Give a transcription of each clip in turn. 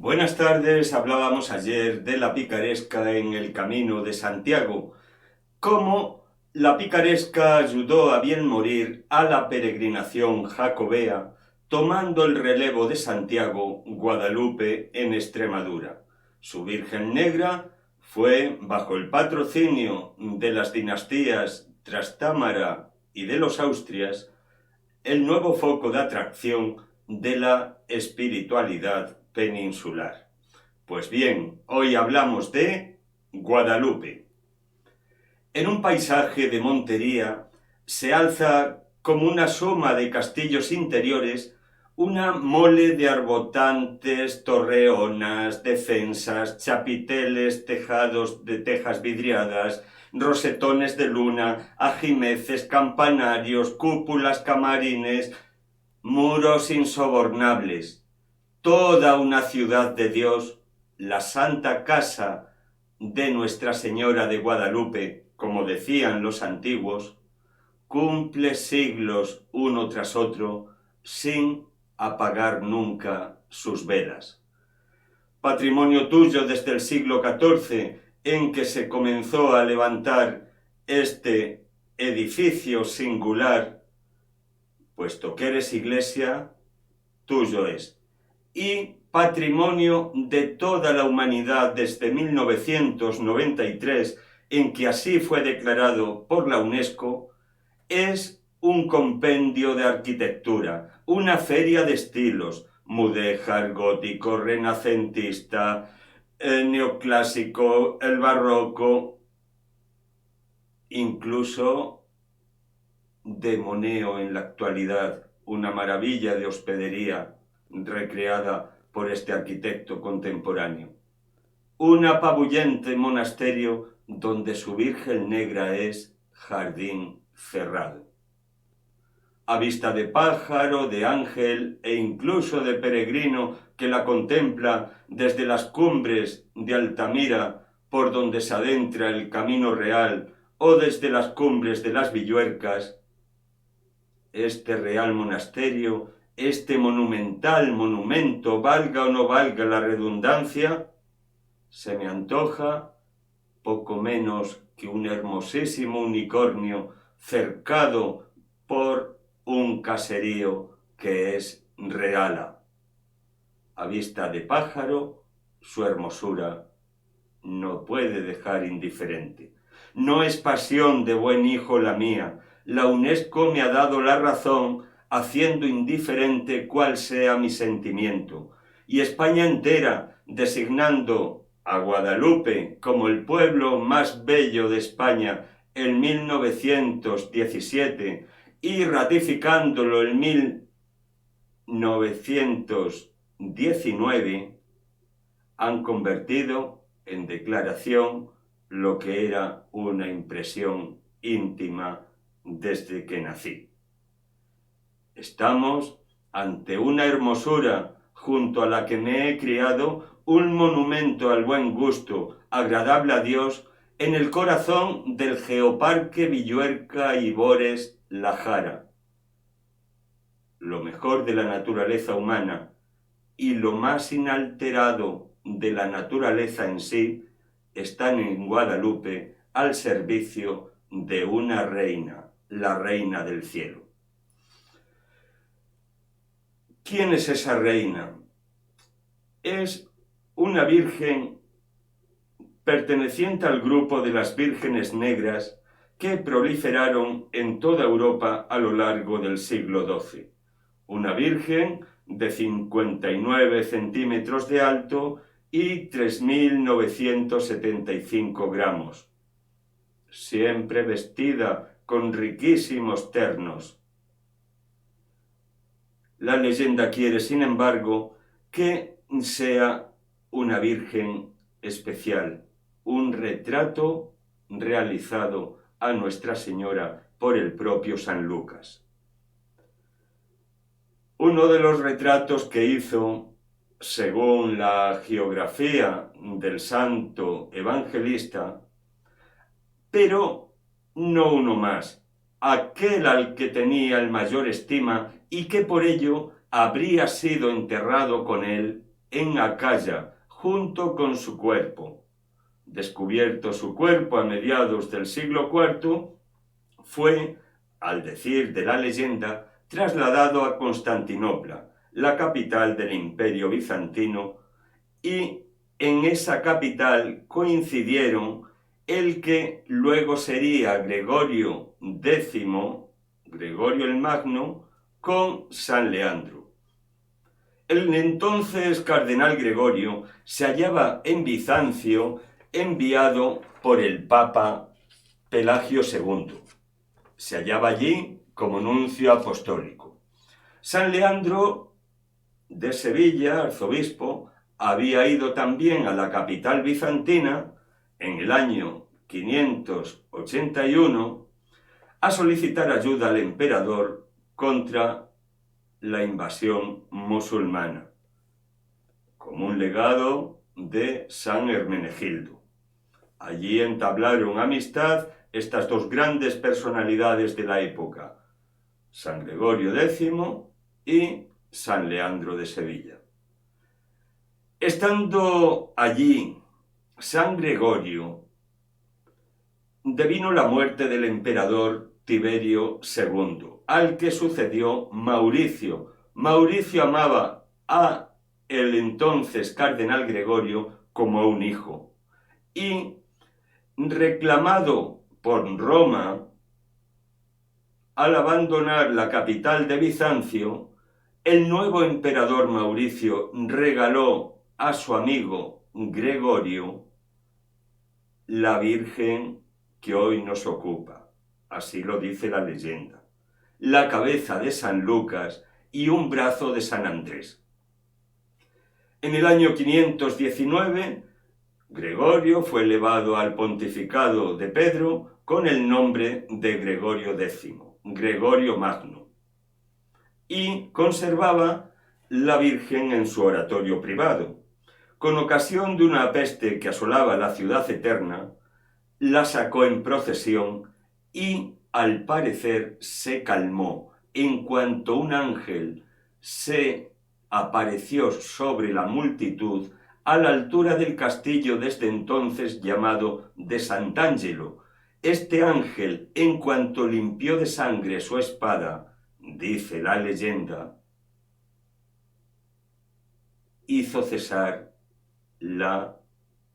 Buenas tardes, hablábamos ayer de la picaresca en el Camino de Santiago, cómo la picaresca ayudó a bien morir a la peregrinación jacobea, tomando el relevo de Santiago, Guadalupe, en Extremadura. Su Virgen Negra fue, bajo el patrocinio de las dinastías Trastámara y de los Austrias, el nuevo foco de atracción de la espiritualidad peninsular. Pues bien, hoy hablamos de Guadalupe. En un paisaje de montería se alza como una suma de castillos interiores una mole de arbotantes, torreonas, defensas, chapiteles, tejados de tejas vidriadas, rosetones de luna, ajimeces, campanarios, cúpulas, camarines, muros insobornables. Toda una ciudad de Dios, la Santa Casa de Nuestra Señora de Guadalupe, como decían los antiguos, cumple siglos uno tras otro sin apagar nunca sus velas. Patrimonio tuyo desde el siglo XIV, en que se comenzó a levantar este edificio singular, puesto que eres iglesia, tuyo es. Y patrimonio de toda la humanidad desde 1993, en que así fue declarado por la UNESCO, es un compendio de arquitectura, una feria de estilos, mudéjar, gótico, renacentista, neoclásico, el barroco, incluso demoneo en la actualidad, una maravilla de hospedería recreada por este arquitecto contemporáneo. Un apabullente monasterio donde su Virgen Negra es jardín cerrado. A vista de pájaro, de ángel e incluso de peregrino que la contempla desde las cumbres de Altamira, por donde se adentra el camino real, o desde las cumbres de las Villuercas, este real monasterio, este monumental monumento, valga o no valga la redundancia, se me antoja poco menos que un hermosísimo unicornio cercado por un caserío que es Reala. A vista de pájaro, su hermosura no puede dejar indiferente. No es pasión de buen hijo la mía. La UNESCO me ha dado la razón, haciendo indiferente cuál sea mi sentimiento. Y España entera, designando a Guadalupe como el pueblo más bello de España en 1917 y ratificándolo en 1919, han convertido en declaración lo que era una impresión íntima desde que nací. Estamos ante una hermosura junto a la que me he criado, un monumento al buen gusto, agradable a Dios, en el corazón del Geoparque Villuerca Ibores La Jara. Lo mejor de la naturaleza humana y lo más inalterado de la naturaleza en sí están en Guadalupe al servicio de una reina, la reina del cielo. ¿Quién es esa reina? Es una virgen perteneciente al grupo de las vírgenes negras que proliferaron en toda Europa a lo largo del siglo XII. Una virgen de 59 centímetros de alto y 3.975 gramos, siempre vestida con riquísimos ternos. La leyenda quiere, sin embargo, que sea una virgen especial, un retrato realizado a Nuestra Señora por el propio San Lucas. Uno de los retratos que hizo, según la geografía del santo evangelista, pero no uno más, aquel al que tenía el mayor estima y que por ello habría sido enterrado con él en Acaya, junto con su cuerpo. Descubierto su cuerpo a mediados del siglo IV, fue, al decir de la leyenda, trasladado a Constantinopla, la capital del Imperio Bizantino, y en esa capital coincidieron el que luego sería Gregorio X, Gregorio el Magno, con San Leandro. El entonces cardenal Gregorio se hallaba en Bizancio, enviado por el Papa Pelagio II. Se hallaba allí como nuncio apostólico. San Leandro de Sevilla, arzobispo, había ido también a la capital bizantina en el año 581 a solicitar ayuda al emperador contra la invasión musulmana, como un legado de San Hermenegildo. Allí entablaron amistad estas dos grandes personalidades de la época, San Gregorio X y San Leandro de Sevilla. Estando allí San Gregorio, devino la muerte del emperador Tiberio II, al que sucedió Mauricio. Mauricio amaba a el entonces cardenal Gregorio como a un hijo, y reclamado por Roma, al abandonar la capital de Bizancio, el nuevo emperador Mauricio regaló a su amigo Gregorio la Virgen que hoy nos ocupa, así lo dice la leyenda, la cabeza de San Lucas y un brazo de San Andrés. En el año 519, Gregorio fue elevado al pontificado de Pedro con el nombre de Gregorio X, Gregorio Magno, y conservaba la Virgen en su oratorio privado. Con ocasión de una peste que asolaba la ciudad eterna, la sacó en procesión y, al parecer, se calmó en cuanto un ángel se apareció sobre la multitud a la altura del castillo desde entonces llamado de Sant'Angelo. Este ángel, en cuanto limpió de sangre su espada, dice la leyenda, hizo cesar la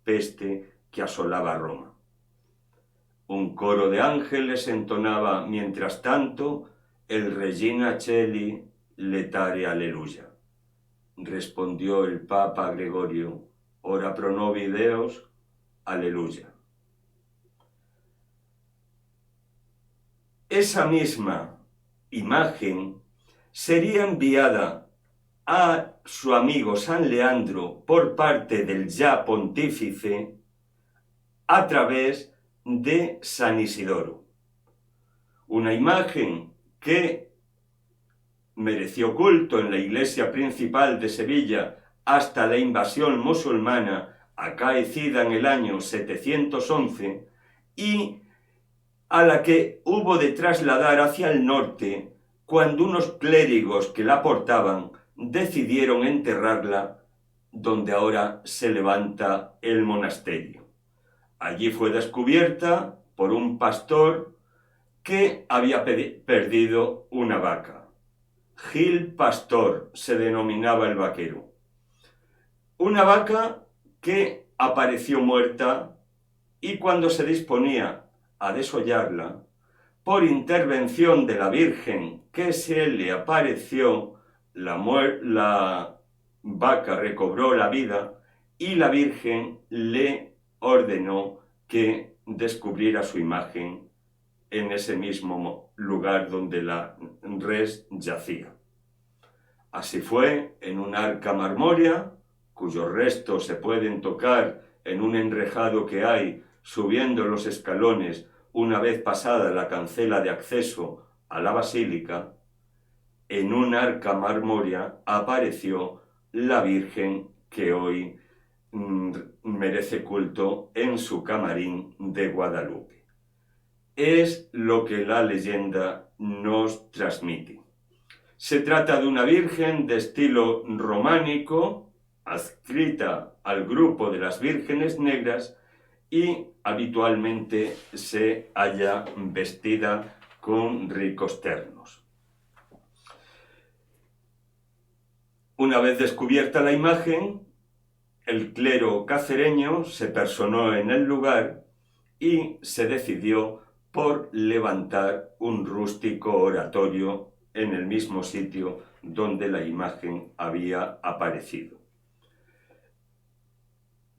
peste que asolaba Roma. Un coro de ángeles entonaba mientras tanto el Regina Coeli letare Alleluia. Respondió el Papa Gregorio, ora pro nobis Deus, Aleluya. Esa misma imagen sería enviada a su amigo San Leandro por parte del ya pontífice a través de San Isidoro. Una imagen que mereció culto en la iglesia principal de Sevilla hasta la invasión musulmana acaecida en el año 711 y a la que hubo de trasladar hacia el norte cuando unos clérigos que la portaban decidieron enterrarla donde ahora se levanta el monasterio. Allí fue descubierta por un pastor que había perdido una vaca. Gil Pastor se denominaba el vaquero. Una vaca que apareció muerta y cuando se disponía a desollarla, por intervención de la Virgen que se le apareció, la vaca recobró la vida y la Virgen le ordenó que descubriera su imagen en ese mismo lugar donde la res yacía. Así fue en un arca marmórea, cuyos restos se pueden tocar en un enrejado que hay subiendo los escalones una vez pasada la cancela de acceso a la basílica. En un arca marmórea apareció la Virgen que hoy merece culto en su camarín de Guadalupe. Es lo que la leyenda nos transmite. Se trata de una Virgen de estilo románico, adscrita al grupo de las vírgenes negras y habitualmente se halla vestida con ricos ternos. Una vez descubierta la imagen, el clero cacereño se personó en el lugar y se decidió por levantar un rústico oratorio en el mismo sitio donde la imagen había aparecido.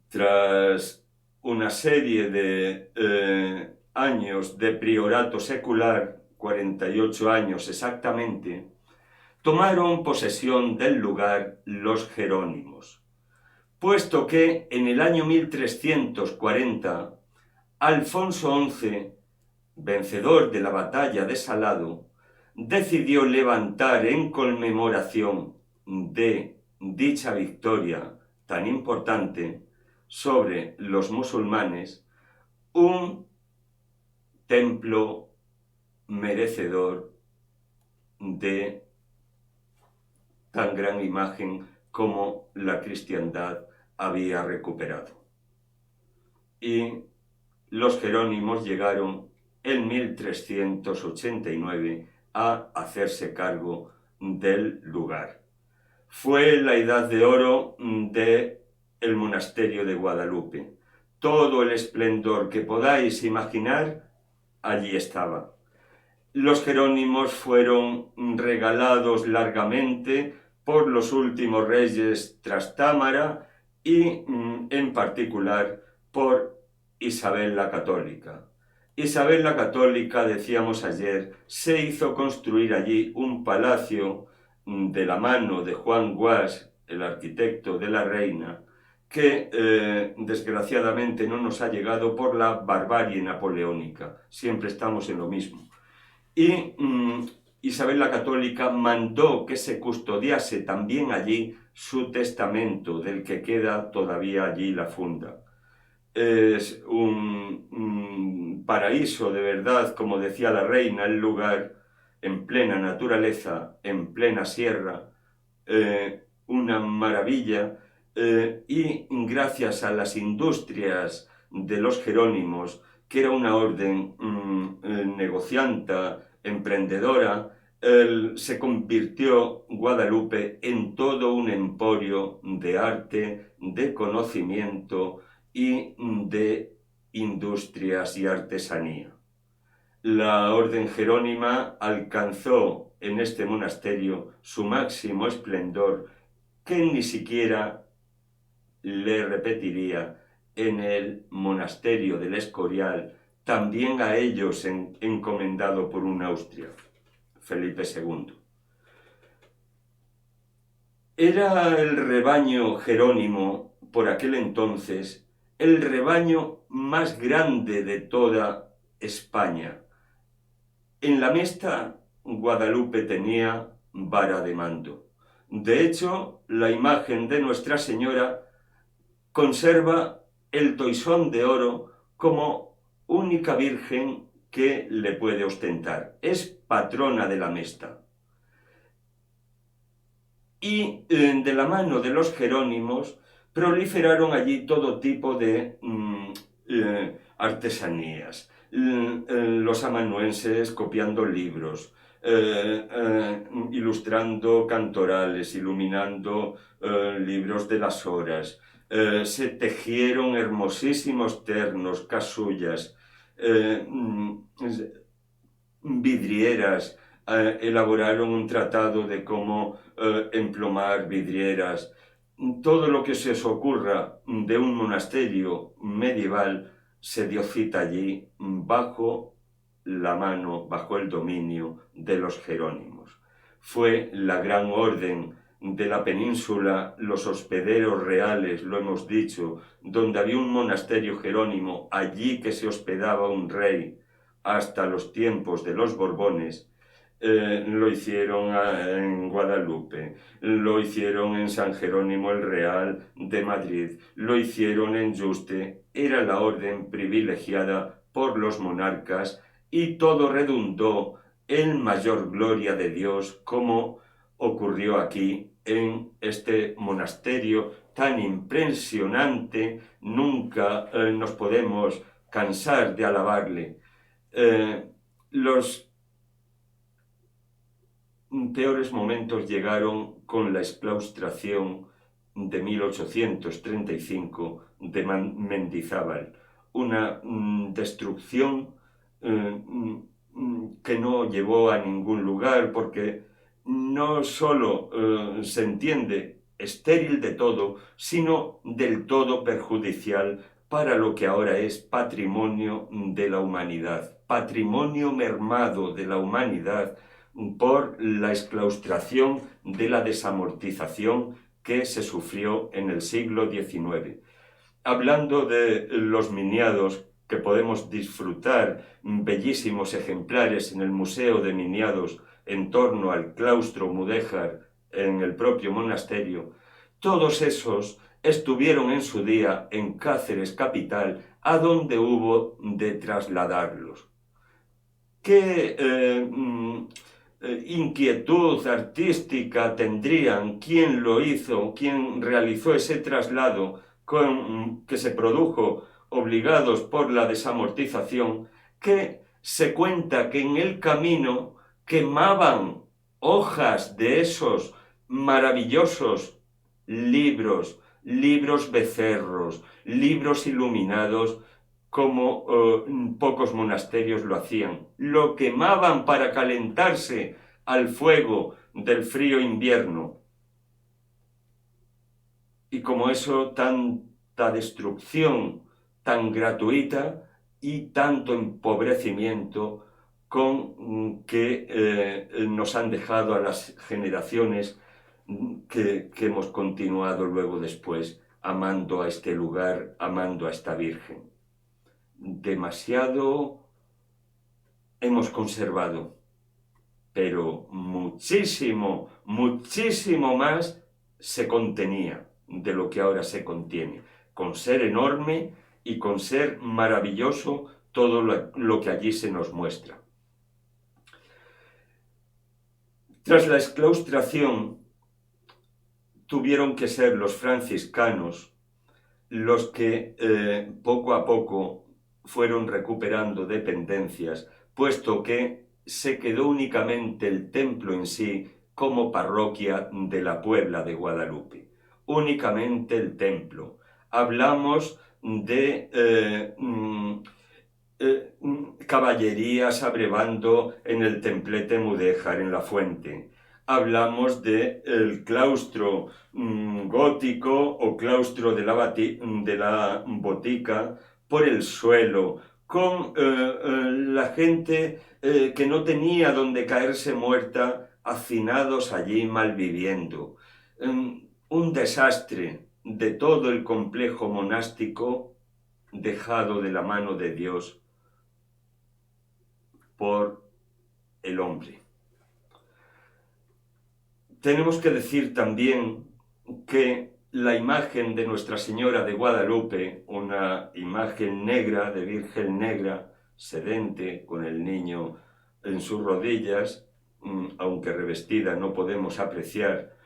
Tras una serie de años de priorato secular, 48 años exactamente, tomaron posesión del lugar los jerónimos, puesto que en el año 1340 Alfonso XI, vencedor de la batalla de Salado, decidió levantar en conmemoración de dicha victoria tan importante sobre los musulmanes un templo merecedor de tan gran imagen como la cristiandad había recuperado. Y los jerónimos llegaron en 1389 a hacerse cargo del lugar. Fue la edad de oro del monasterio de Guadalupe. Todo el esplendor que podáis imaginar, allí estaba. Los jerónimos fueron regalados largamente por los últimos reyes Trastámara y en particular por Isabel la Católica. Isabel la Católica, decíamos ayer, se hizo construir allí un palacio de la mano de Juan Guas, el arquitecto de la reina, que desgraciadamente no nos ha llegado por la barbarie napoleónica. Siempre estamos en lo mismo. Y Isabel la Católica mandó que se custodiase también allí su testamento, del que queda todavía allí la funda. Es un paraíso de verdad, como decía la reina, el lugar en plena naturaleza, en plena sierra, una maravilla, y gracias a las industrias de los jerónimos, que era una orden negocianta, emprendedora, se convirtió Guadalupe en todo un emporio de arte, de conocimiento y de industrias y artesanía. La orden jerónima alcanzó en este monasterio su máximo esplendor, que ni siquiera le repetiría en el monasterio del Escorial, también a ellos encomendado por un Austria, Felipe II. Era el rebaño jerónimo, por aquel entonces, el rebaño más grande de toda España. En la Mesta, Guadalupe tenía vara de mando. De hecho, la imagen de Nuestra Señora conserva el toisón de oro como única virgen que le puede ostentar. Es patrona de la Mesta. Y de la mano de los jerónimos proliferaron allí todo tipo de artesanías. Los amanuenses copiando libros, ilustrando cantorales, iluminando libros de las horas. Se tejieron hermosísimos ternos, casullas, vidrieras, elaboraron un tratado de cómo emplomar vidrieras. Todo lo que se os ocurra de un monasterio medieval se dio cita allí bajo la mano, bajo el dominio de los jerónimos. Fue la gran orden de la península, los hospederos reales, lo hemos dicho, donde había un monasterio jerónimo, allí que se hospedaba un rey hasta los tiempos de los Borbones. Lo hicieron en Guadalupe, lo hicieron en San Jerónimo el Real de Madrid, lo hicieron en Yuste. Era la orden privilegiada por los monarcas y todo redundó en mayor gloria de Dios, como ocurrió aquí en este monasterio tan impresionante, nunca nos podemos cansar de alabarle. Los peores momentos llegaron con la exclaustración de 1835 de Mendizábal, una destrucción que no llevó a ningún lugar, porque no solo se entiende estéril de todo, sino del todo perjudicial para lo que ahora es patrimonio de la humanidad, patrimonio mermado de la humanidad por la exclaustración de la desamortización que se sufrió en el siglo XIX. Hablando de los miniados, que podemos disfrutar bellísimos ejemplares en el Museo de Miniados en torno al claustro mudéjar en el propio monasterio, todos esos estuvieron en su día en Cáceres capital, a donde hubo de trasladarlos. ¿Qué inquietud artística tendrían? ¿Quién lo hizo? ¿Quién realizó ese traslado que se produjo obligados por la desamortización? Que se cuenta que en el camino quemaban hojas de esos maravillosos libros becerros, libros iluminados, como pocos monasterios lo hacían. Lo quemaban para calentarse al fuego del frío invierno. Y como eso, tanta destrucción tan gratuita y tanto empobrecimiento con que nos han dejado a las generaciones que hemos continuado luego después amando a este lugar, amando a esta Virgen. Demasiado hemos conservado, pero muchísimo, muchísimo más se contenía de lo que ahora se contiene, con ser enorme y con ser maravilloso todo lo que allí se nos muestra. Tras la exclaustración, tuvieron que ser los franciscanos los que poco a poco fueron recuperando dependencias, puesto que se quedó únicamente el templo en sí como parroquia de la Puebla de Guadalupe. Únicamente el templo. Hablamos de caballerías abrevando en el templete mudéjar, en la fuente. Hablamos del claustro gótico o claustro de la botica por el suelo, con la gente que no tenía donde caerse muerta, hacinados allí malviviendo. Un desastre de todo el complejo monástico dejado de la mano de Dios por el hombre. Tenemos que decir también que la imagen de Nuestra Señora de Guadalupe, una imagen negra, de Virgen negra, sedente, con el niño en sus rodillas, aunque revestida no podemos apreciar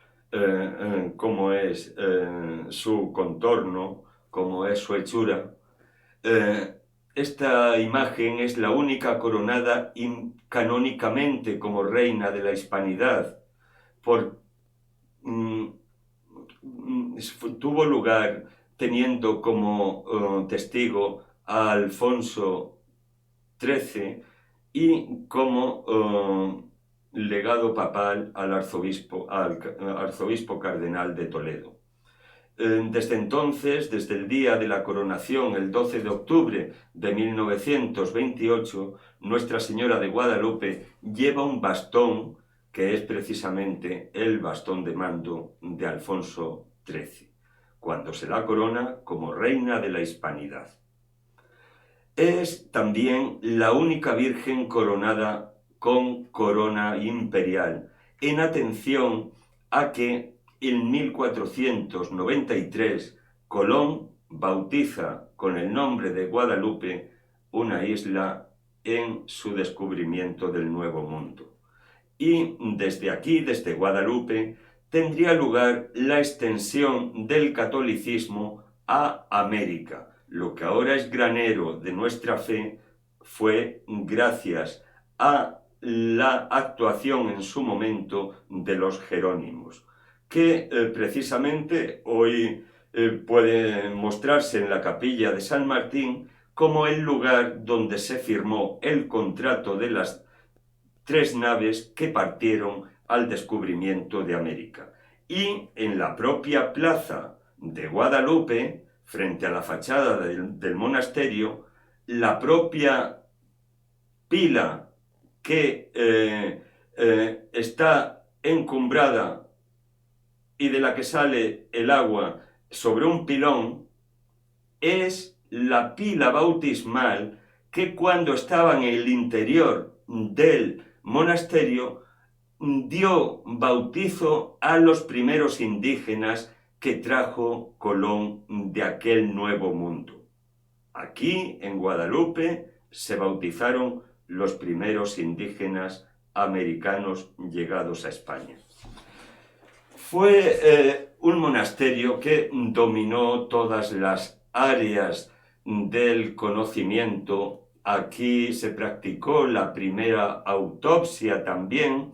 cómo es su contorno, cómo es su hechura. Esta imagen es la única coronada canónicamente como reina de la hispanidad. Tuvo lugar teniendo como testigo a Alfonso XIII y como legado papal al arzobispo cardenal de Toledo. Desde entonces, desde el día de la coronación, el 12 de octubre de 1928, Nuestra Señora de Guadalupe lleva un bastón que es precisamente el bastón de mando de Alfonso XIII, cuando se la corona como reina de la hispanidad. Es también la única virgen coronada con corona imperial, en atención a que en 1493 Colón bautiza con el nombre de Guadalupe una isla en su descubrimiento del Nuevo Mundo. Y desde aquí, desde Guadalupe, tendría lugar la extensión del catolicismo a América. Lo que ahora es granero de nuestra fe fue gracias a la actuación en su momento de los jerónimos, que precisamente hoy puede mostrarse en la capilla de San Martín como el lugar donde se firmó el contrato de las 3 naves que partieron al descubrimiento de América. Y en la propia plaza de Guadalupe, frente a la fachada del monasterio, la propia pila que está encumbrada y de la que sale el agua sobre un pilón, es la pila bautismal que cuando estaba en el interior del monasterio dio bautizo a los primeros indígenas que trajo Colón de aquel nuevo mundo. Aquí, en Guadalupe, se bautizaron los primeros indígenas americanos llegados a España. Fue un monasterio que dominó todas las áreas del conocimiento. Aquí se practicó la primera autopsia también.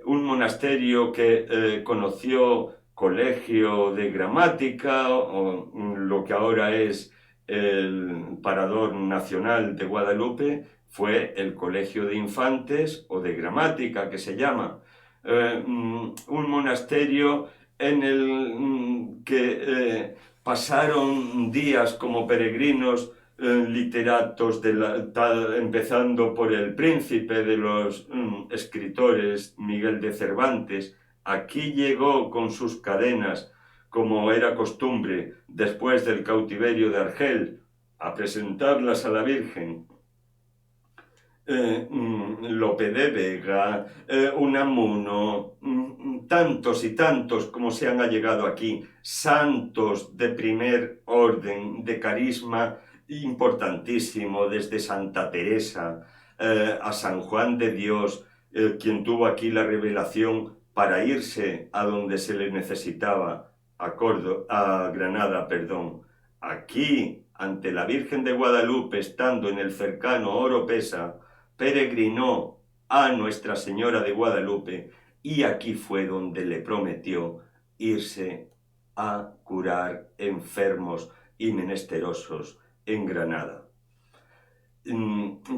Un monasterio que conoció colegio de gramática, o lo que ahora es el Parador Nacional de Guadalupe, fue el colegio de infantes o de gramática, que se llama. Un monasterio en el que pasaron días como peregrinos literatos, empezando por el príncipe de los escritores, Miguel de Cervantes. Aquí llegó con sus cadenas, como era costumbre, después del cautiverio de Argel, a presentarlas a la Virgen. Lope de Vega, Unamuno, tantos y tantos como se han allegado aquí, santos de primer orden, de carisma importantísimo, desde Santa Teresa a San Juan de Dios, quien tuvo aquí la revelación para irse a donde se le necesitaba, a Granada, perdón. Aquí, ante la Virgen de Guadalupe, estando en el cercano Oropesa, peregrinó a Nuestra Señora de Guadalupe, y aquí fue donde le prometió irse a curar enfermos y menesterosos en Granada.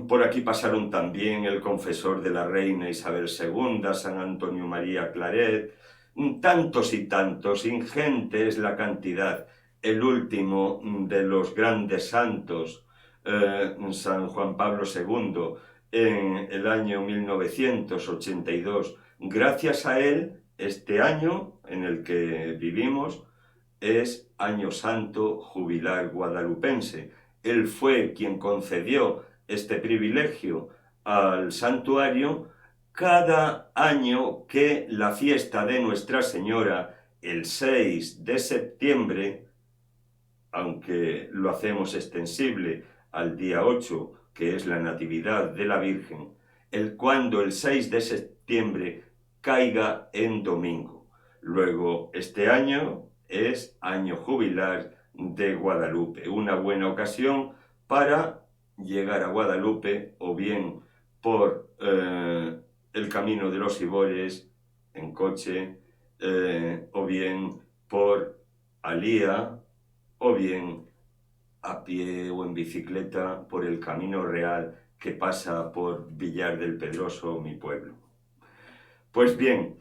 Por aquí pasaron también el confesor de la reina Isabel II, San Antonio María Claret, tantos y tantos, ingente es la cantidad. El último de los grandes santos, San Juan Pablo II, en el año 1982. Gracias a él, este año en el que vivimos es Año Santo Jubilar Guadalupense. Él fue quien concedió este privilegio al santuario cada año que la fiesta de Nuestra Señora, el 6 de septiembre, aunque lo hacemos extensible al día 8, que es la Natividad de la Virgen, cuando el 6 de septiembre caiga en domingo. Luego, este año es Año Jubilar de Guadalupe, una buena ocasión para llegar a Guadalupe, o bien por el Camino de los Ibores en coche, o bien por Alía, o bien a pie o en bicicleta por el Camino Real que pasa por Villar del Pedroso, mi pueblo. Pues bien,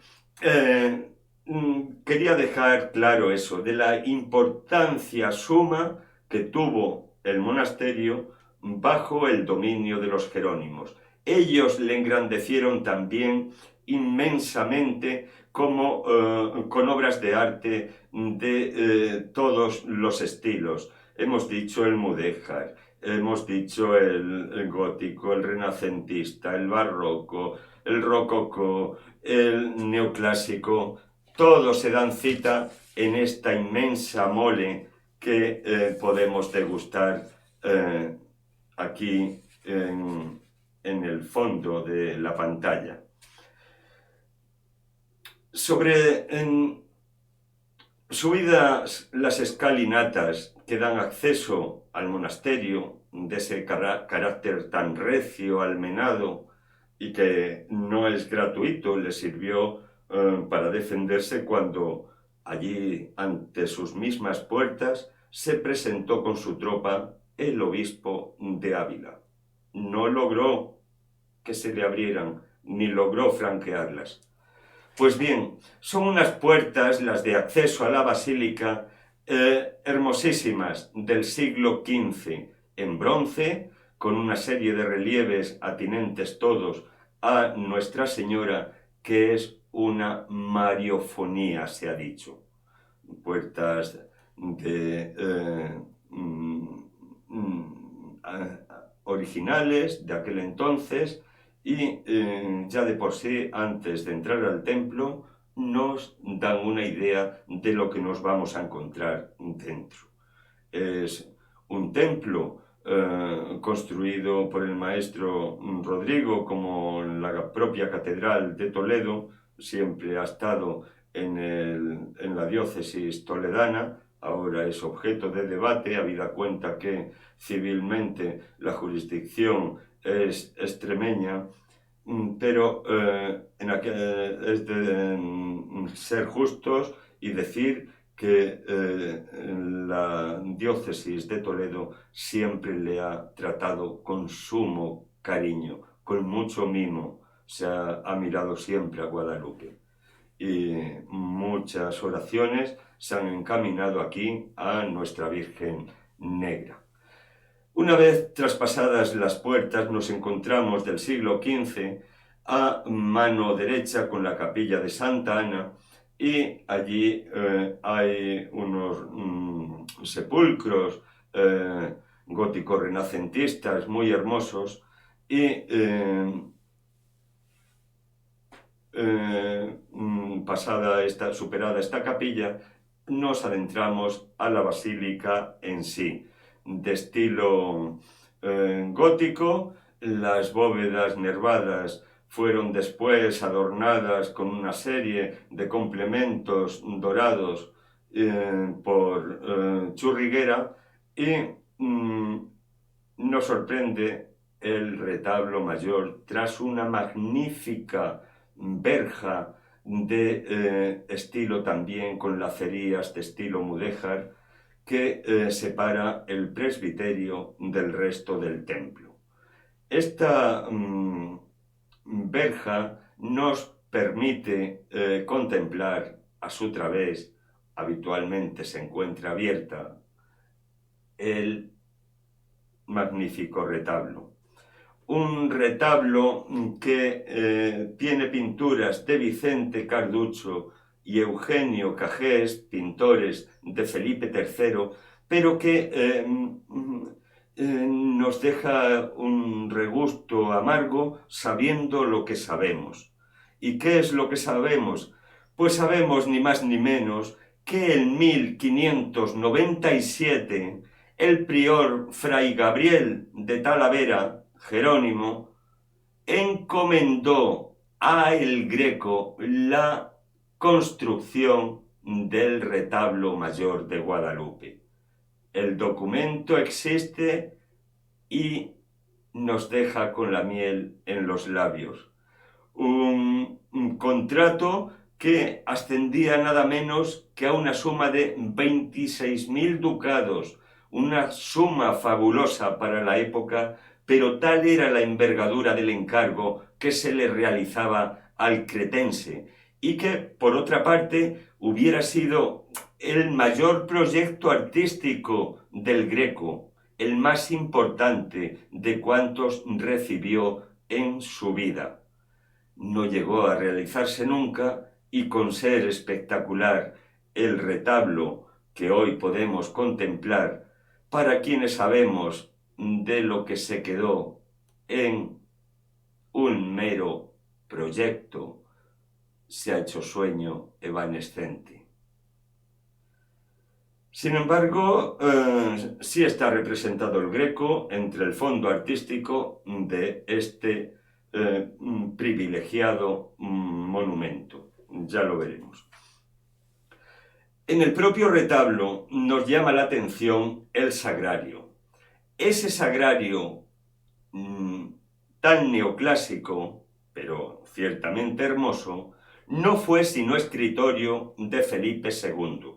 quería dejar claro eso, de la importancia suma que tuvo el monasterio bajo el dominio de los jerónimos. Ellos le engrandecieron también inmensamente como con obras de arte de todos los estilos. Hemos dicho el mudéjar, hemos dicho el gótico, el renacentista, el barroco, el rococó, el neoclásico. Todos se dan cita en esta inmensa mole que podemos degustar aquí en el fondo de la pantalla. Subidas las escalinatas que dan acceso al monasterio, de ese carácter tan recio, almenado, y que no es gratuito, le sirvió para defenderse cuando allí, ante sus mismas puertas, se presentó con su tropa el obispo de Ávila. No logró que se le abrieran, ni logró franquearlas. Pues bien, son unas puertas, las de acceso a la basílica, hermosísimas, del siglo XV, en bronce, con una serie de relieves atinentes todos a Nuestra Señora, que es una mariofonía, se ha dicho. Puertas originales de aquel entonces, y ya de por sí, antes de entrar al templo, nos dan una idea de lo que nos vamos a encontrar dentro. Es un templo construido por el maestro Rodrigo, como la propia catedral de Toledo, siempre ha estado en la diócesis toledana. Ahora es objeto de debate, habida cuenta que civilmente la jurisdicción es extremeña, pero es de ser justos y decir que la diócesis de Toledo siempre le ha tratado con sumo cariño, con mucho mimo. Se ha mirado siempre a Guadalupe. Y muchas oraciones se han encaminado aquí a Nuestra Virgen Negra. Una vez traspasadas las puertas, nos encontramos del siglo XV a mano derecha con la capilla de Santa Ana, y allí hay unos sepulcros góticos renacentistas muy hermosos, y superada esta capilla, nos adentramos a la basílica en sí, de estilo gótico. Las bóvedas nervadas fueron después adornadas con una serie de complementos dorados por Churriguera, y nos sorprende el retablo mayor tras una magnífica verja de estilo también con lacerías de estilo mudéjar, que separa el presbiterio del resto del templo. Esta verja nos permite contemplar a su través, habitualmente se encuentra abierta, el magnífico retablo. Un retablo que tiene pinturas de Vicente Carducho y Eugenio Cajés, pintores de Felipe III, pero que nos deja un regusto amargo sabiendo lo que sabemos. ¿Y qué es lo que sabemos? Pues sabemos ni más ni menos que en 1597 el prior Fray Gabriel de Talavera, Jerónimo, encomendó a El Greco la construcción del retablo mayor de Guadalupe. El documento existe y nos deja con la miel en los labios. Un contrato que ascendía nada menos que a una suma de 26.000 ducados, una suma fabulosa para la época, pero tal era la envergadura del encargo que se le realizaba al cretense, y que, por otra parte, hubiera sido el mayor proyecto artístico del Greco, el más importante de cuantos recibió en su vida. No llegó a realizarse nunca, y con ser espectacular el retablo que hoy podemos contemplar, para quienes sabemos de lo que se quedó en un mero proyecto, se ha hecho sueño evanescente. Sin embargo, sí está representado el Greco entre el fondo artístico de este privilegiado monumento. ya lo veremos. En el propio retablo nos llama la atención el sagrario. Ese sagrario tan neoclásico, pero ciertamente hermoso, no fue sino escritorio de Felipe II.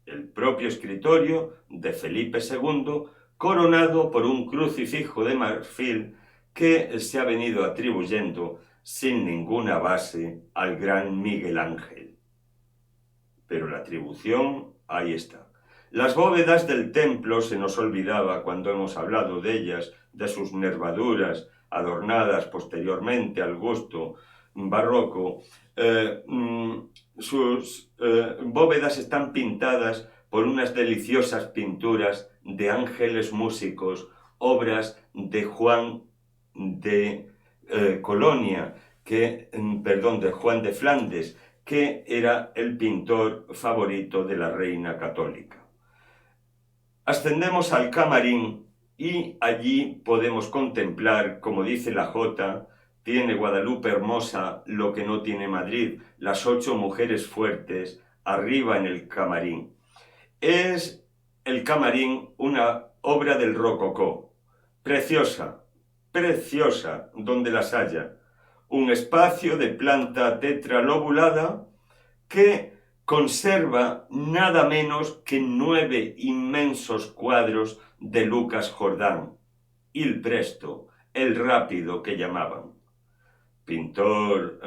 El propio escritorio de Felipe II, coronado por un crucifijo de marfil que se ha venido atribuyendo sin ninguna base al gran Miguel Ángel. Pero la atribución ahí está. Las bóvedas del templo se nos olvidaba cuando hemos hablado de ellas, de sus nervaduras adornadas posteriormente al gusto barroco. Sus bóvedas están pintadas por unas deliciosas pinturas de ángeles músicos, obras de Juan de Colonia, de Juan de Flandes, que era el pintor favorito de la reina católica. Ascendemos al camarín y allí podemos contemplar, como dice la Jota, tiene Guadalupe hermosa lo que no tiene Madrid, las 8 mujeres fuertes arriba en el camarín. Es el camarín una obra del rococó, preciosa, preciosa donde las haya. Un espacio de planta tetralobulada que conserva nada menos que 9 inmensos cuadros de Lucas Jordán, il presto, el rápido que llamaban. Pintor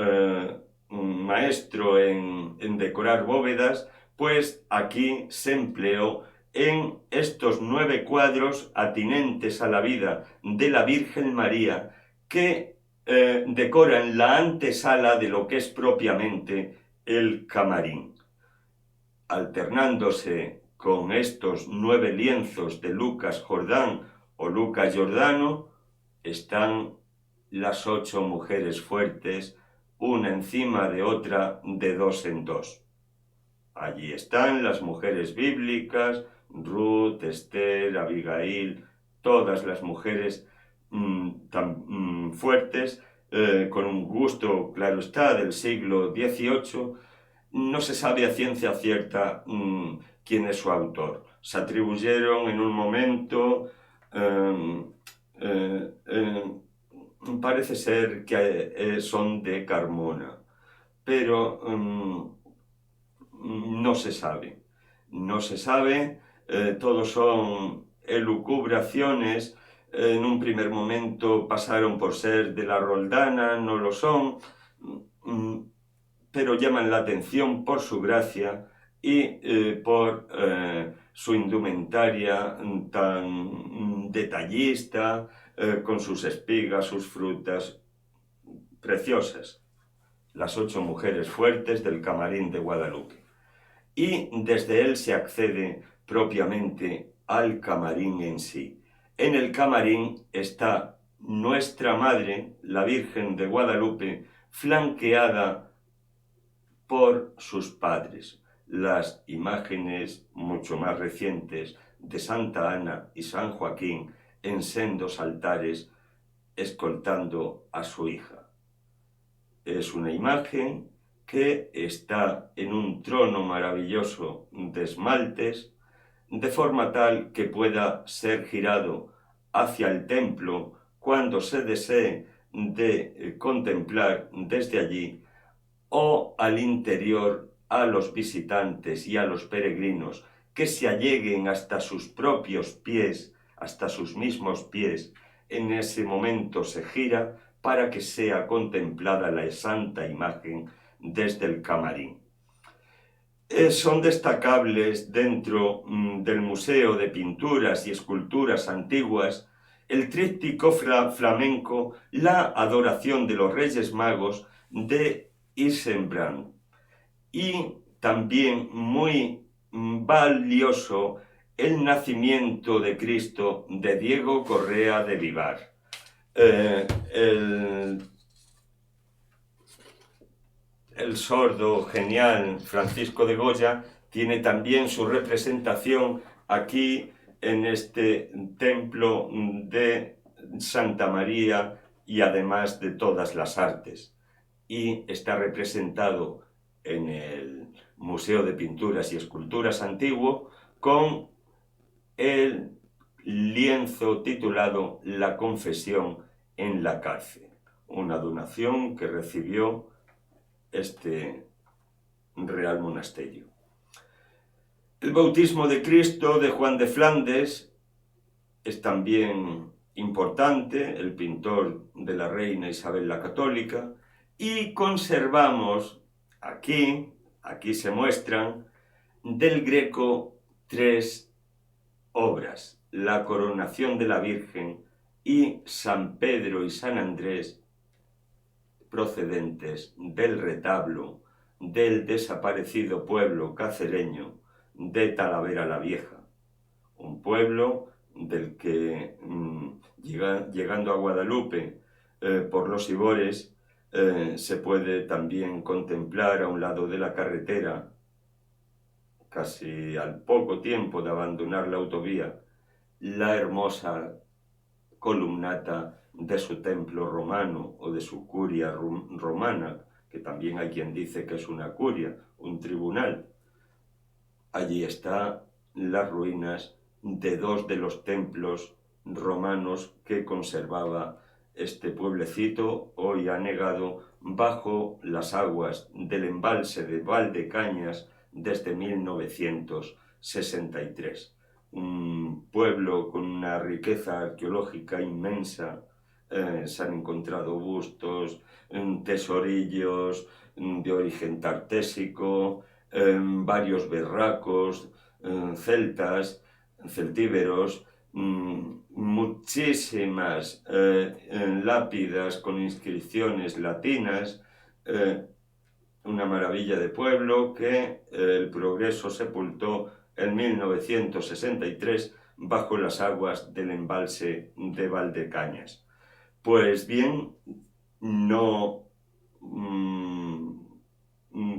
maestro en decorar bóvedas, pues aquí se empleó en estos 9 cuadros atinentes a la vida de la Virgen María que decoran la antesala de lo que es propiamente el camarín. Alternándose con estos 9 lienzos de Lucas Jordán o Lucas Giordano, están las 8 mujeres fuertes, una encima de otra, de 2 en 2. Allí están las mujeres bíblicas, Ruth, Esther, Abigail, todas las mujeres tan fuertes, con un gusto, claro está, del siglo XVIII. No se sabe a ciencia cierta quién es su autor. Se atribuyeron en un momento, parece ser que son de Carmona, pero no se sabe. No se sabe, todos son elucubraciones. En un primer momento pasaron por ser de la Roldana, no lo son, pero llaman la atención por su gracia y por su indumentaria tan detallista, con sus espigas, sus frutas preciosas. Las 8 mujeres fuertes del camarín de Guadalupe. Y desde él se accede propiamente al camarín en sí. En el camarín está nuestra Madre, la Virgen de Guadalupe, flanqueada por sus padres. Las imágenes mucho más recientes de Santa Ana y San Joaquín en sendos altares escoltando a su hija. Es una imagen que está en un trono maravilloso de esmaltes, de forma tal que pueda ser girado hacia el templo cuando se desee de contemplar desde allí, o al interior a los visitantes y a los peregrinos que se alleguen hasta sus propios pies, hasta sus mismos pies. En ese momento se gira para que sea contemplada la santa imagen desde el camarín. Son destacables dentro del Museo de Pinturas y Esculturas Antiguas el tríptico flamenco La Adoración de los Reyes Magos de Ilsenbrand, y también muy valioso El Nacimiento de Cristo de Diego Correa de Vivar. El sordo genial Francisco de Goya tiene también su representación aquí en este templo de Santa María y además de todas las artes. y está representado en el Museo de Pinturas y Esculturas Antiguo con el lienzo titulado La confesión en la cárcel, una donación que recibió este Real Monasterio. El bautismo de Cristo de Juan de Flandes es también importante, el pintor de la reina Isabel la Católica, y conservamos aquí se muestran del Greco 3 obras: la coronación de la Virgen y San Pedro y San Andrés, procedentes del retablo del desaparecido pueblo cacereño de Talavera la Vieja, un pueblo del que, llegando a Guadalupe por los Ibores, se puede también contemplar a un lado de la carretera, casi al poco tiempo de abandonar la autovía, la hermosa columnata de su templo romano o de su curia romana, que también hay quien dice que es una curia, un tribunal. Allí están las ruinas de dos de los templos romanos que conservaba este pueblecito, hoy anegado bajo las aguas del embalse de Valdecañas desde 1963. Un pueblo con una riqueza arqueológica inmensa. Se han encontrado bustos, tesorillos de origen tartésico, varios berracos, celtas, celtíberos, muchísimas lápidas con inscripciones latinas, una maravilla de pueblo que el progreso sepultó en 1963 bajo las aguas del embalse de Valdecañas. Pues bien, no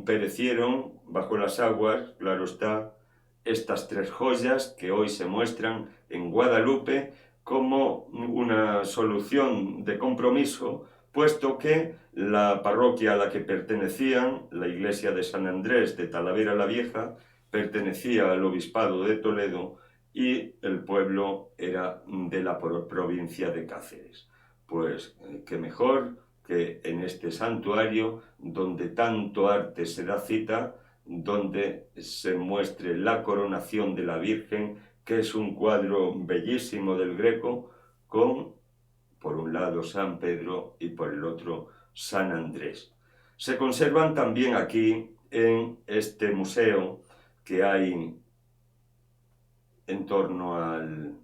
perecieron bajo las aguas, claro está, estas tres joyas que hoy se muestran en Guadalupe como una solución de compromiso, puesto que la parroquia a la que pertenecían, la iglesia de San Andrés de Talavera la Vieja, pertenecía al obispado de Toledo y el pueblo era de la provincia de Cáceres. Pues qué mejor que en este santuario, donde tanto arte se da cita, donde se muestre la coronación de la Virgen, que es un cuadro bellísimo del Greco, con, por un lado, San Pedro y por el otro, San Andrés. Se conservan también aquí, en este museo que hay en torno al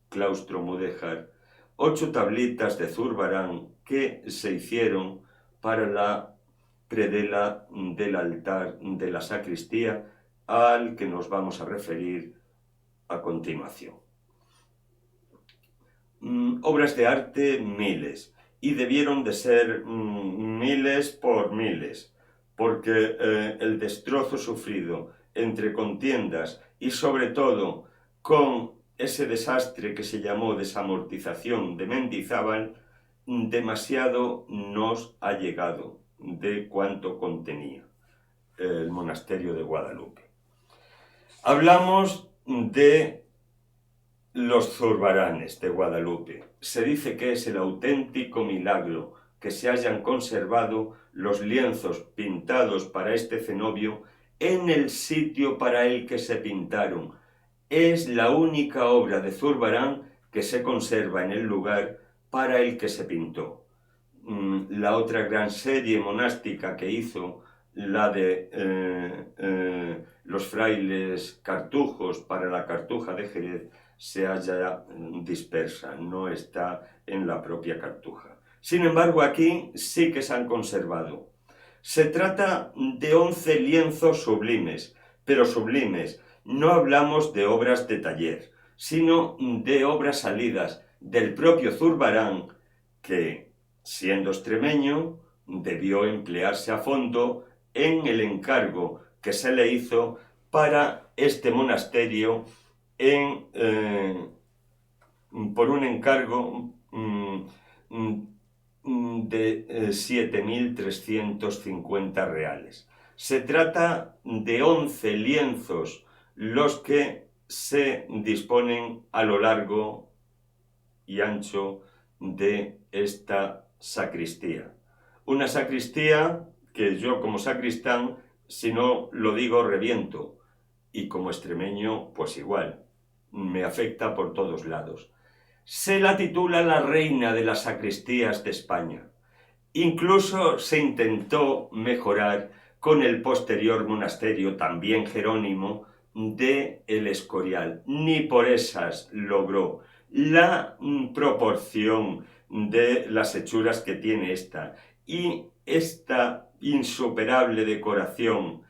claustro mudéjar, 8 tablitas de Zurbarán que se hicieron para la predela del altar de la sacristía, al que nos vamos a referir a continuación. Obras de arte miles, y debieron de ser miles por miles, porque el destrozo sufrido entre contiendas y sobre todo con ese desastre que se llamó desamortización de Mendizábal, demasiado nos ha llegado de cuánto contenía el monasterio de Guadalupe. Hablamos de los zurbaranes de Guadalupe. Se dice que es el auténtico milagro que se hayan conservado los lienzos pintados para este cenobio en el sitio para el que se pintaron. Es la única obra de Zurbarán que se conserva en el lugar para el que se pintó. La otra gran serie monástica que hizo, la de los frailes cartujos para la Cartuja de Jerez, se halla dispersa, no está en la propia Cartuja. Sin embargo, aquí sí que se han conservado. Se trata de 11 lienzos sublimes, pero sublimes. No hablamos de obras de taller, sino de obras salidas del propio Zurbarán, que, siendo extremeño, debió emplearse a fondo en el encargo que se le hizo para este monasterio por un encargo de 7.350 reales. Se trata de 11 lienzos los que se disponen a lo largo y ancho de esta sacristía. Una sacristía que yo como sacristán, si no lo digo, reviento. Y como extremeño, pues igual. Me afecta por todos lados. Se la titula la reina de las sacristías de España. Incluso se intentó mejorar con el posterior monasterio, también jerónimo, de El Escorial. Ni por esas logró la proporción de las hechuras que tiene esta. Y esta insuperable decoración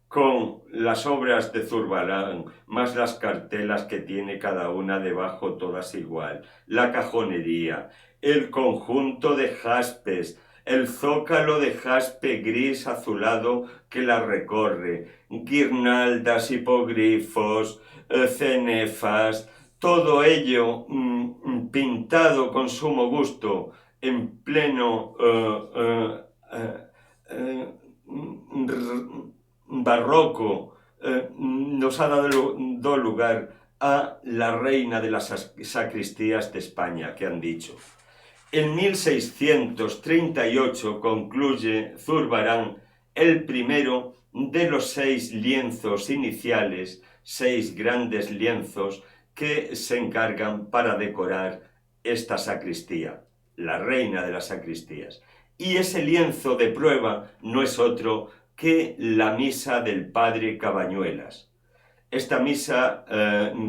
con las obras de Zurbarán, más las cartelas que tiene cada una debajo, todas igual, la cajonería, el conjunto de jaspes, el zócalo de jaspe gris azulado que la recorre, guirnaldas, hipogrifos, cenefas, todo ello pintado con sumo gusto en pleno barroco, nos ha dado lugar a la reina de las sacristías de España, que han dicho. En 1638 concluye Zurbarán el primero de los 6 lienzos iniciales, 6 grandes lienzos que se encargan para decorar esta sacristía, la reina de las sacristías. Y ese lienzo de prueba no es otro que la misa del padre Cabañuelas. Esta misa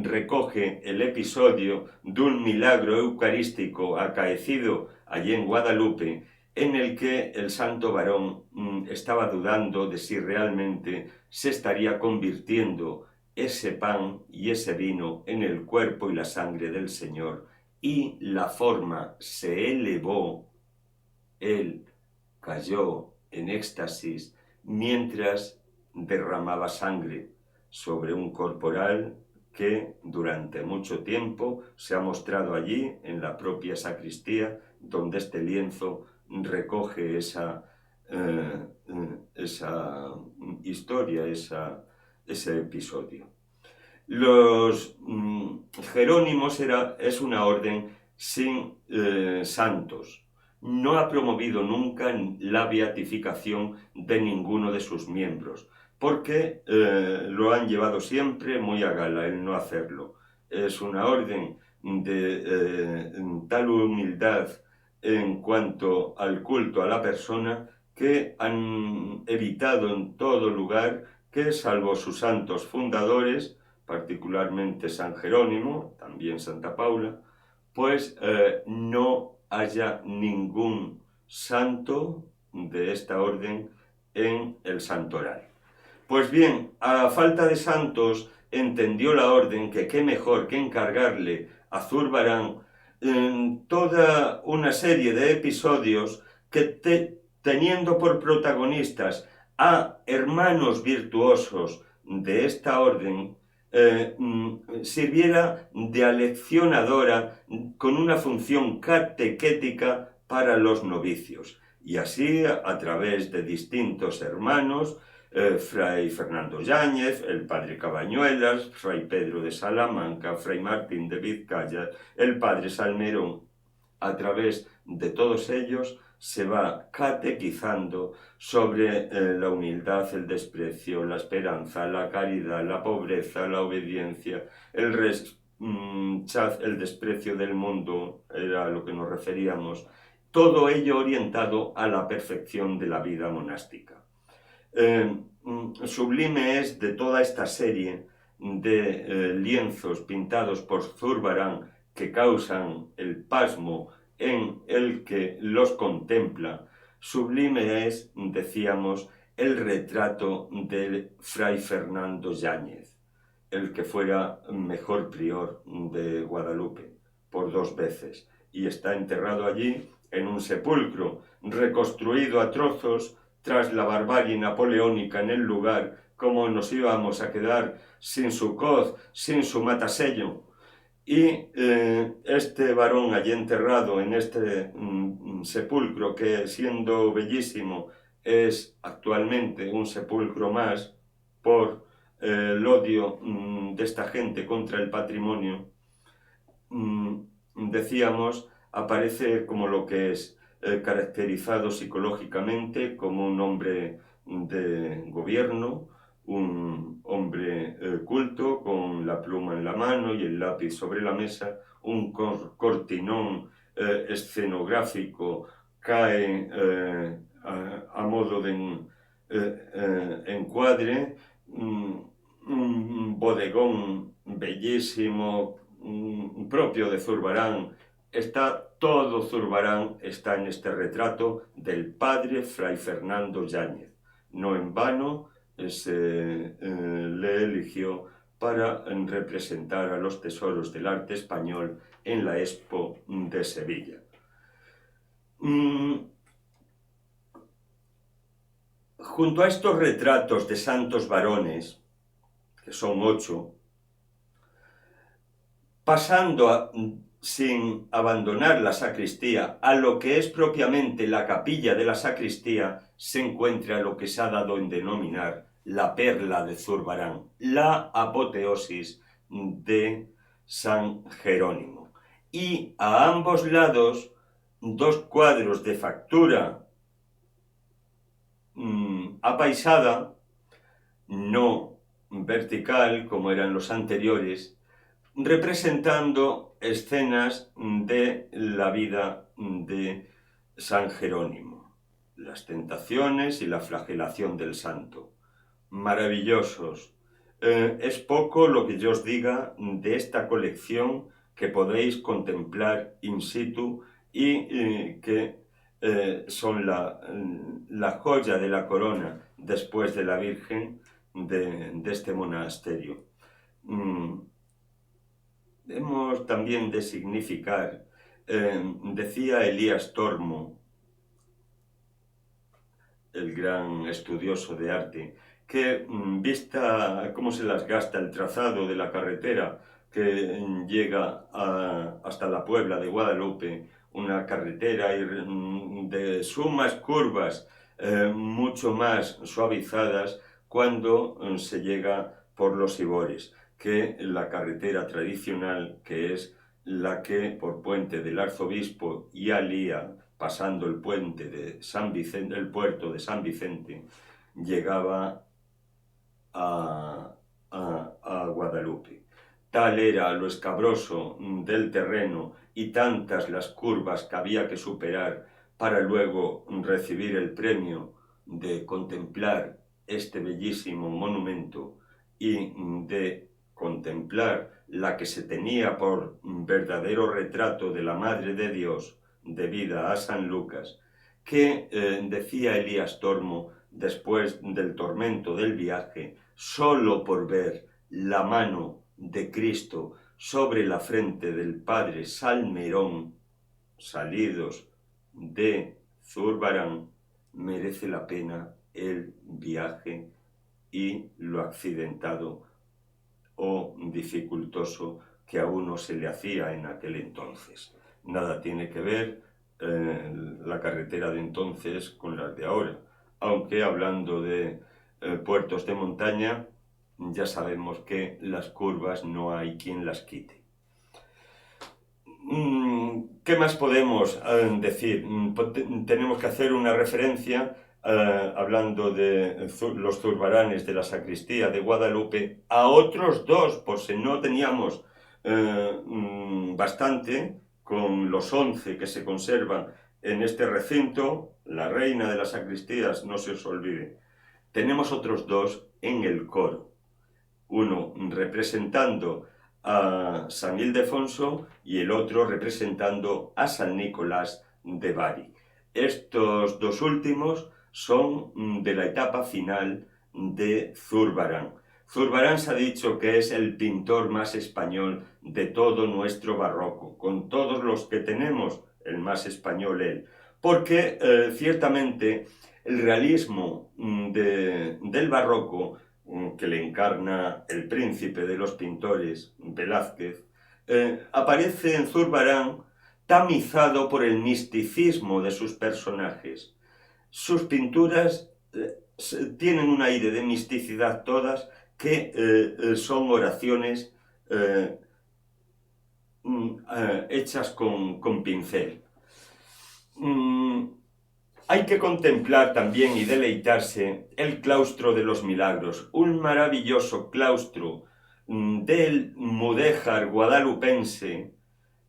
recoge el episodio de un milagro eucarístico acaecido allí en Guadalupe, en el que el santo varón estaba dudando de si realmente se estaría convirtiendo ese pan y ese vino en el cuerpo y la sangre del Señor, y la forma se elevó, él cayó en éxtasis mientras derramaba sangre sobre un corporal que durante mucho tiempo se ha mostrado allí en la propia sacristía, donde este lienzo recoge esa historia, ese episodio. Los jerónimos es una orden sin santos. No ha promovido nunca la beatificación de ninguno de sus miembros, porque lo han llevado siempre muy a gala el no hacerlo. Es una orden de tal humildad en cuanto al culto a la persona que han evitado en todo lugar que, salvo sus santos fundadores, particularmente San Jerónimo, también Santa Paula, pues no haya ningún santo de esta orden en el santoral. Pues bien, a falta de santos, entendió la orden que qué mejor que encargarle a Zurbarán toda una serie de episodios que teniendo por protagonistas a hermanos virtuosos de esta orden, sirviera de aleccionadora con una función catequética para los novicios. Y así, a través de distintos hermanos, Fray Fernando Yáñez, el padre Cabañuelas, Fray Pedro de Salamanca, Fray Martín de Vizcaya, el padre Salmerón, a través de todos ellos se va catequizando sobre la humildad, el desprecio, la esperanza, la caridad, la pobreza, la obediencia, el desprecio del mundo, era a lo que nos referíamos, todo ello orientado a la perfección de la vida monástica. Sublime es de toda esta serie de lienzos pintados por Zurbarán que causan el pasmo en el que los contempla. Sublime es, decíamos, el retrato de Fray Fernando Yáñez, el que fuera mejor prior de Guadalupe por 2 veces, y está enterrado allí en un sepulcro reconstruido a trozos tras la barbarie napoleónica en el lugar. Como nos íbamos a quedar sin su coz, sin su matasello. Y este varón allí enterrado en este sepulcro, que siendo bellísimo es actualmente un sepulcro más por el odio de esta gente contra el patrimonio, decíamos, aparece como lo que es caracterizado psicológicamente como un hombre de gobierno, un hombre culto con la pluma en la mano y el lápiz sobre la mesa, un cortinón escenográfico cae a modo de encuadre, un bodegón bellísimo propio de Zurbarán. Todo Zurbarán está en este retrato del padre Fray Fernando Yáñez. No en vano se le eligió para representar a los tesoros del arte español en la Expo de Sevilla. Junto a estos retratos de santos varones, que son 8, pasando sin abandonar la sacristía a lo que es propiamente la capilla de la sacristía, se encuentra lo que se ha dado en denominar la perla de Zurbarán, la apoteosis de San Jerónimo. Y a ambos lados, 2 cuadros de factura apaisada, no vertical como eran los anteriores, representando escenas de la vida de San Jerónimo, las tentaciones y la flagelación del santo. Maravillosos. Es poco lo que yo os diga de esta colección que podéis contemplar in situ y que son la joya de la corona después de la Virgen de este monasterio. Hemos también de significar, decía Elías Tormo, el gran estudioso de arte, que vista cómo se las gasta el trazado de la carretera que llega hasta la Puebla de Guadalupe, una carretera de sumas curvas mucho más suavizadas cuando se llega por los Ibores, que la carretera tradicional, que es la que por Puente del Arzobispo y Alía, pasando el puente de San Vicente, el puerto de San Vicente, llegaba a Guadalupe. Tal era lo escabroso del terreno y tantas las curvas que había que superar para luego recibir el premio de contemplar este bellísimo monumento y de contemplar la que se tenía por verdadero retrato de la Madre de Dios debida a San Lucas, que decía Elías Tormo después del tormento del viaje, solo por ver la mano de Cristo sobre la frente del padre Salmerón, salidos de Zurbarán, merece la pena el viaje y lo accidentado o dificultoso que a uno se le hacía en aquel entonces. Nada tiene que ver la carretera de entonces con las de ahora, aunque hablando de puertos de montaña, ya sabemos que las curvas no hay quien las quite. ¿Qué más podemos decir? Tenemos que hacer una referencia, hablando de los Zurbaranes de la sacristía de Guadalupe, a otros 2, por si no teníamos bastante, con los 11 que se conservan en este recinto, la reina de las sacristías, no se os olvide. Tenemos otros 2 en el coro, uno representando a San Ildefonso y el otro representando a San Nicolás de Bari. Estos 2 últimos son de la etapa final de Zurbarán. Zurbarán se ha dicho que es el pintor más español de todo nuestro barroco, con todos los que tenemos, el más español él, porque ciertamente el realismo del barroco que le encarna el príncipe de los pintores, Velázquez, aparece en Zurbarán tamizado por el misticismo de sus personajes. Sus pinturas tienen un aire de misticidad todas, que son oraciones hechas con pincel. Hay que contemplar también y deleitarse el claustro de los milagros, un maravilloso claustro del mudéjar guadalupense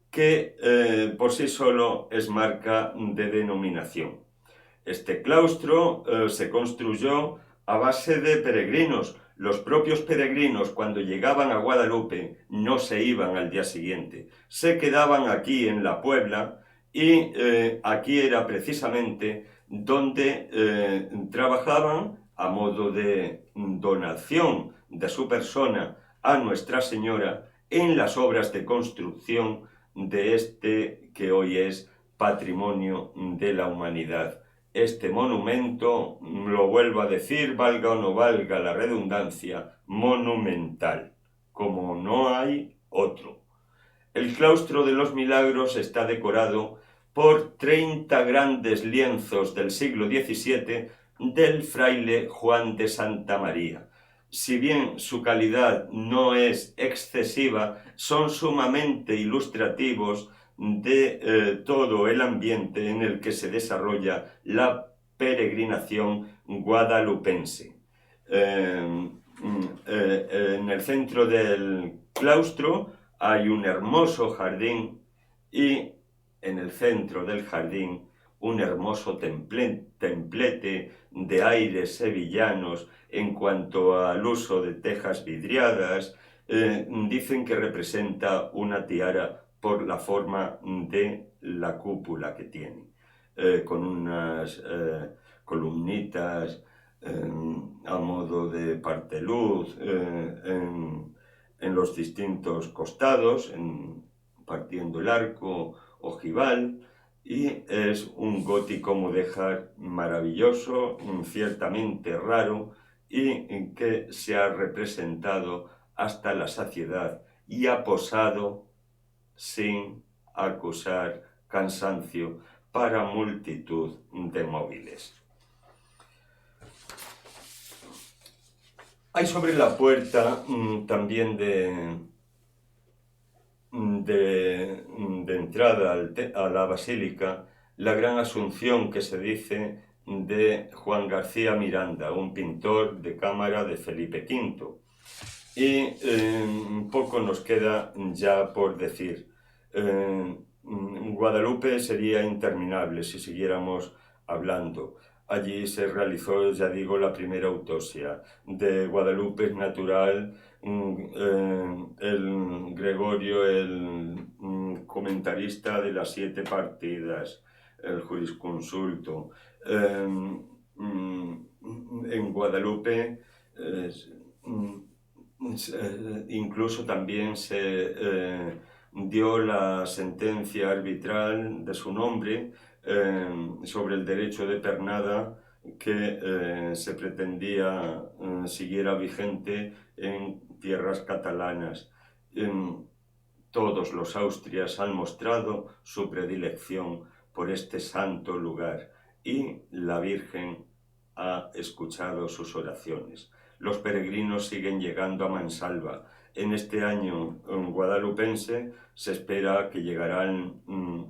que por sí solo es marca de denominación. Este claustro se construyó a base de peregrinos. Los propios peregrinos, cuando llegaban a Guadalupe, no se iban al día siguiente. Se quedaban aquí en la Puebla y aquí era precisamente donde trabajaban a modo de donación de su persona a Nuestra Señora en las obras de construcción de este que hoy es patrimonio de la humanidad. Este monumento, lo vuelvo a decir, valga o no valga la redundancia, monumental, como no hay otro. El claustro de los milagros está decorado por 30 grandes lienzos del siglo XVII del fraile Juan de Santa María. Si bien su calidad no es excesiva, son sumamente ilustrativos de todo el ambiente en el que se desarrolla la peregrinación guadalupense. En el centro del claustro hay un hermoso jardín y en el centro del jardín un hermoso templete de aires sevillanos en cuanto al uso de tejas vidriadas. Dicen que representa una tiara por la forma de la cúpula que tiene, con unas columnitas a modo de parteluz en los distintos costados, partiendo el arco ojival, y es un gótico mudéjar maravilloso, ciertamente raro, y que se ha representado hasta la saciedad y ha posado sin acusar cansancio para multitud de móviles. Hay sobre la puerta también de entrada a la basílica la gran Asunción que se dice de Juan García Miranda, un pintor de cámara de Felipe V. Y poco nos queda ya por decir. Guadalupe sería interminable si siguiéramos hablando. Allí se realizó, ya digo, la primera autopsia. De Guadalupe es natural el Gregorio, el comentarista de las 7 partidas, el jurisconsulto. En Guadalupe incluso también se dio la sentencia arbitral de su nombre sobre el derecho de pernada que se pretendía siguiera vigente en tierras catalanas. Todos los austrias han mostrado su predilección por este santo lugar y la Virgen ha escuchado sus oraciones. Los peregrinos siguen llegando a mansalva. En este año guadalupense se espera que llegarán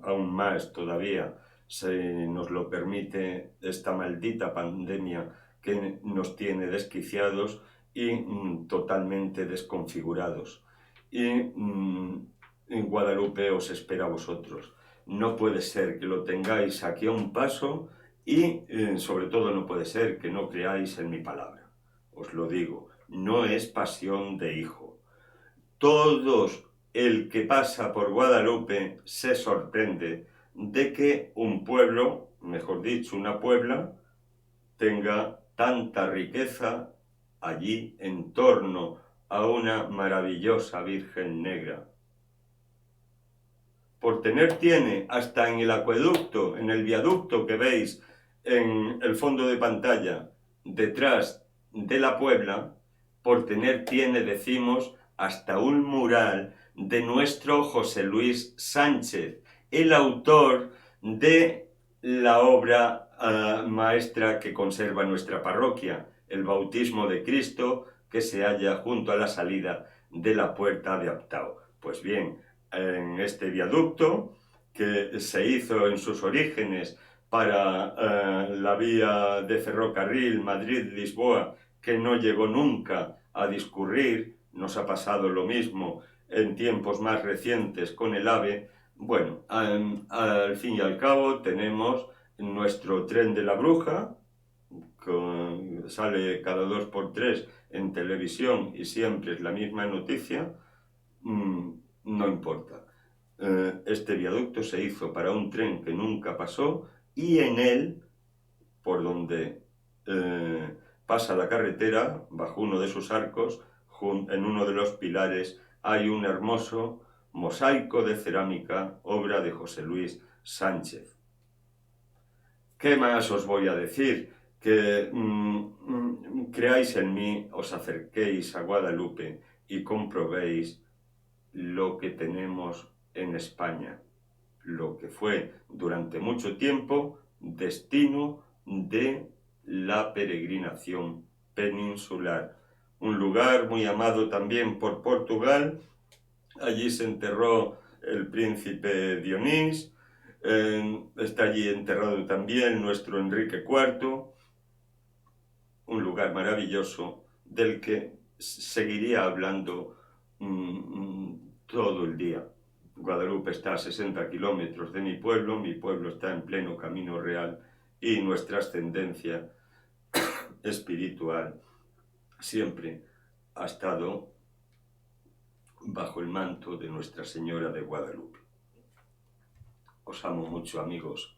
aún más todavía. Se nos lo permite esta maldita pandemia que nos tiene desquiciados y totalmente desconfigurados. Y en Guadalupe os espera a vosotros. No puede ser que lo tengáis aquí a un paso y sobre todo no puede ser que no creáis en mi palabra. Os lo digo, no es pasión de hijo. Todos el que pasa por Guadalupe se sorprende de que un pueblo, mejor dicho, una puebla, tenga tanta riqueza allí en torno a una maravillosa Virgen Negra. Por tener tiene hasta en el acueducto, en el viaducto que veis en el fondo de pantalla, detrás de la Puebla, por tener tiene, decimos, hasta un mural de nuestro José Luis Sánchez, el autor de la obra maestra que conserva nuestra parroquia, el Bautismo de Cristo, que se halla junto a la salida de la puerta de Aptao. Pues bien, en este viaducto, que se hizo en sus orígenes para la vía de ferrocarril Madrid-Lisboa, que no llegó nunca a discurrir, nos ha pasado lo mismo en tiempos más recientes con el AVE. Bueno, al fin y al cabo tenemos nuestro tren de la Bruja, que sale cada 2 por 3 en televisión y siempre es la misma noticia. No importa. Este viaducto se hizo para un tren que nunca pasó y en él, por donde pasa la carretera, bajo uno de sus arcos, en uno de los pilares, hay un hermoso mosaico de cerámica, obra de José Luis Sánchez. ¿Qué más os voy a decir? Que creáis en mí, os acerquéis a Guadalupe y comprobéis lo que tenemos en España, lo que fue durante mucho tiempo destino de la peregrinación peninsular. Un lugar muy amado también por Portugal. Allí se enterró el príncipe Dionís, está allí enterrado también nuestro Enrique IV, un lugar maravilloso del que seguiría hablando todo el día. Guadalupe está a 60 kilómetros de mi pueblo está en pleno camino real y nuestra ascendencia espiritual siempre ha estado bajo el manto de Nuestra Señora de Guadalupe. Os amo mucho, amigos.